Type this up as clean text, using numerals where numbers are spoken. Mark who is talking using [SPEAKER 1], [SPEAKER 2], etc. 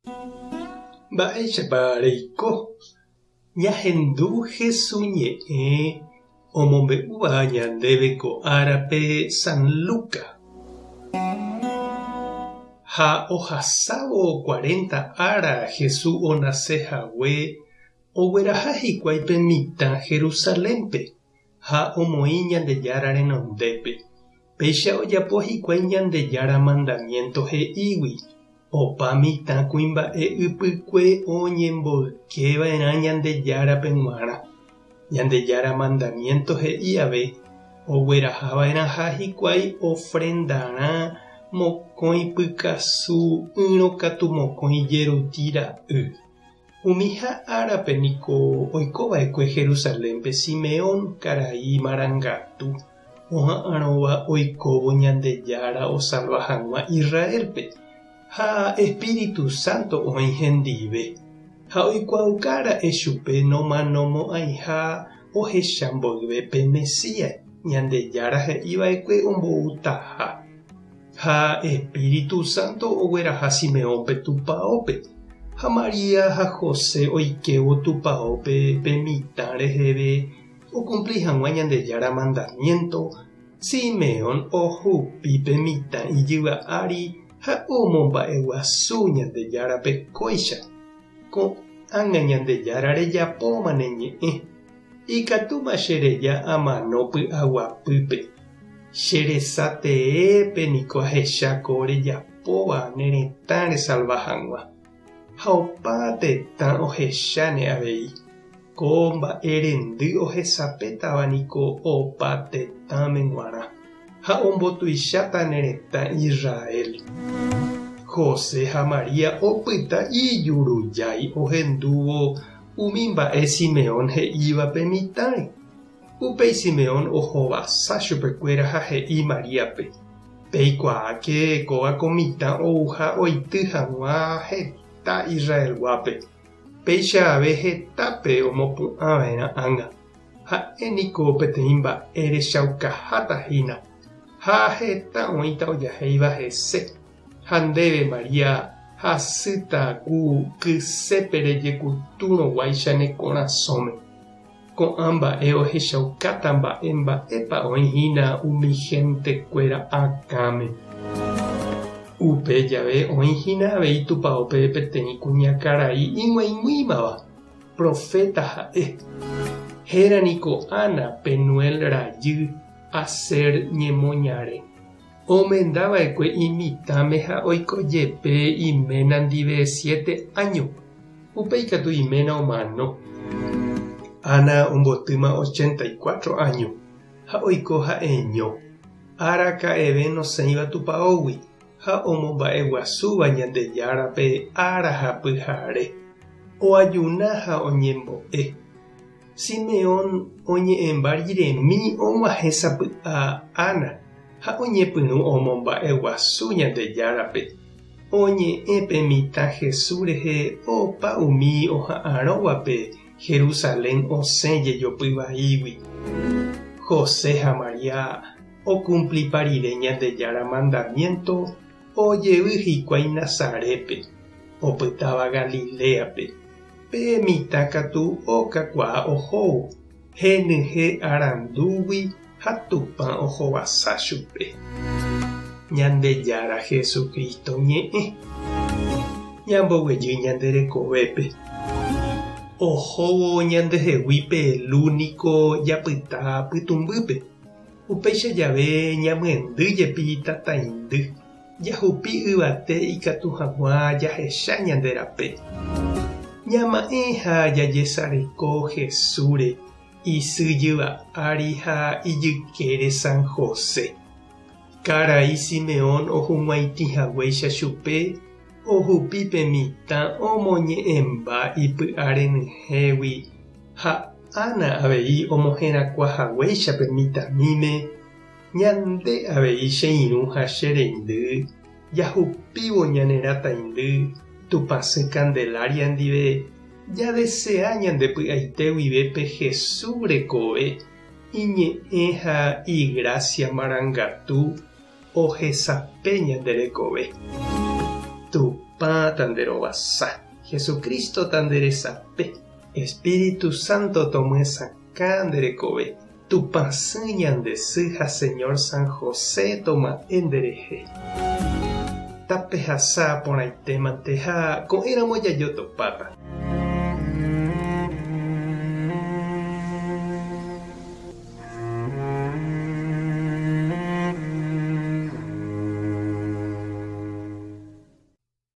[SPEAKER 1] Mba'éichapa reiko. Ñahendu Jesús ñe'ẽ omombe'úva ñandéve ko árape San Lucas. Ha ohasávo 40 ára Jesús onasehague ogueraha hikuái pe mitã Jerusalénpe ha omoĩ Ñandejára renondépe. Péicha ojapo hikuái Ñandejára mandamiento he'ígui. Opa mitã kuimba'e ypykue oñemboykeva'erã Ñandejára pe g̃uarã. Ñandejára mandamiento he'i ave oguerahava'erã ha hikuái ofrendarã mokõi pykasu yrõkatu mokõi jeruti ra'y. Umi ha árape niko oikova'ekue Jerusalénpe Simeón karai marangatu oha'ãrõva oikóvo Ñandejára osalva hag̃ua Israelpe. Ha Espíritu Santo oĩ hendive. Ha oikuaukára'e chupe nomanomo'ãiha ohecha mboyve pe Mesías. Ñandejára he'íva'ekue omboutaha. Ha Espíritu Santo ogueraha Simeónpe tupãópe. Ha María ha José oikevo tupãópe pe mitã reheve ocumpli hag̃ua Ñandejára mandamiento. Simeón ohupi pe mitã ijyva ári ha omomba'eguasu Ñandejára pe kóicha. Ko'ág̃a Ñandejára rejapómane ñe'ẽ. Ikatúma chereja amano py'aguapýpe. Cheresateépe niko ahecháko rejapóva neretã resalva hag̃ua. Ha opa tetã ohecháne avei. Ko mba'e rendy ohesapétava niko opa tetãme g̃uarã. Ha ombotuicháta neretã Israel. José ha María opyta ijurujái ohendúvo umi mba'e Simeón he'íva pe mitãre. Upéi Simeón ohovasa chupekuéra ha he'i Maríape. Peikuaáke kóva ko mitã ouha oity hag̃ua heta Israel guápe. Péicha ave hetápe omopu'ãva'erã ág̃a. Ha'e niko peteĩ mba'e rechaukaháta-hína. Ha heta oĩta ojahéiva hese. Ha ndéve María hasýta ku kysépe rejekutũrõguáicha ne korasõme. Ko'ã mba'e ohechaukáta mba'épa oĩhína umi hentekuéra akãme. Upe jave oĩhína avei tupãópe peteĩ kuñakarai ig̃uaig̃uímava. Profeta ha'e. Héra niko Ana Penuel rajy Aser ñemoñare. Omendava'ekue imitãme ha oikojepe iména ndive 7 años. Upe ikatu iména omano. Ana ombotýma 84 años. Ha oiko ha'eño. Araka'eve nosẽiva tupãógui. Ha omomba'eguasúva Ñandejára pe ára ha pyhare. Oajuna ha oñembo'e. Simeón oñe'ẽmba riremi og̃uahẽ sapy'a Ana. Ha oñepyrũ omomba'eguasu Ñandejárape. Oñe'ẽ pe mitã Jesús rehe opa umi oha'ãróguape Jerusalén osẽ jejopyvaígui. José ha María ocumpli rire Ñandejára mandamiento ojevy hikuái Nazarépe. Opytáva Galileape. Pe mitã katu okakuaa ohóvo. Henyhẽ arandúgui ha tupã ohovasa chupe. Ñandejára Jesucristo ñe'ẽ. Ñamboguejy ñanderekovépe. Ohóvo ñandehegui peelu niko japyta pytumbýpe. Upéicha jave ñamyendyjepi tataindy. Jahupi yvate ikatu hag̃ua jahecha ñanderape. Ñama'ẽ ha jajesareko Jesúre isýjyva ári ha ijykére San José. Karai Simeón ohug̃uaitĩhaguéicha chupe ohupi pe mitã omoñe'ẽmba ipy'a renyhẽgui ha Ana avei omohẽrakuaahaguéicha pe mitãmíme. Ñande avei che irũ ha che reindy jahupívo ñanerãtaindy tupãsy Candelaria ndive jadesea ñandepy'aite guive pe Jesús rekove iñe'ẽ ha igracia marangatu ohesape ñanderekove. tupá tanderovasá. Jesucristo tanderesape. Espíritu Santo tomé sacánderecove. Tupasyñandesýha Señor San José toma enderehe. Tape hasá porãitémante ha ko'ẽramo jajotopáta.